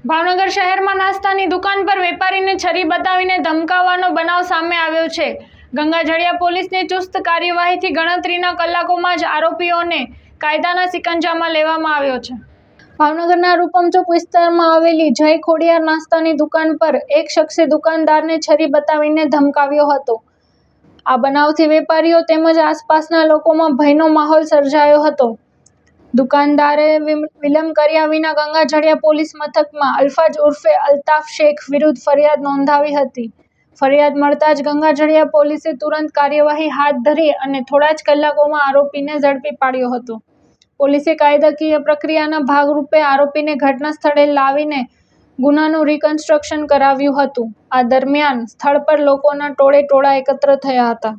ભાવનગર શહેરમાં નાસ્તાની દુકાન પર વેપારીને છરી બતાવીને ધમકાવવાનો બનાવ સામે આવ્યો છે। ગંગાજળિયા પોલીસની ચુસ્ત કાર્યવાહીથી ગણતરીના કલાકોમાં જ આરોપીઓને કાયદાના સિકંજામાં લેવામાં આવ્યો છે। ભાવનગરના રૂપમ ચોક વિસ્તારમાં આવેલી જય ખોડિયાર નાસ્તાની દુકાન પર એક શખ્સે દુકાનદારને છરી બતાવીને ધમકાવ્યો હતો। આ બનાવથી વેપારીઓ તેમજ આસપાસના લોકોમાં ભયનો માહોલ સર્જાયો હતો। દુકાનદારે વિલંબ કર્યા વિના ગંગાજળિયા પોલીસ મથકમાં અલ્ફાજ ઉર્ફે અલ્તાફ શેખ વિરુદ્ધ ફરિયાદ નોંધાવી હતી। ફરિયાદ મળતા જ ગંગાજળિયા પોલીસે તુરંત કાર્યવાહી હાથ ધરી અને થોડા જ કલાકોમાં આરોપીને ઝડપી પાડ્યો હતો। પોલીસે કાયદાકીય પ્રક્રિયાના ભાગરૂપે આરોપીને ઘટના સ્થળે લાવીને ગુનાનું રિકન્સ્ટ્રક્શન કરાવ્યું હતું। આ દરમિયાન સ્થળ પર લોકોના ટોળે ટોળા એકત્ર થયા હતા।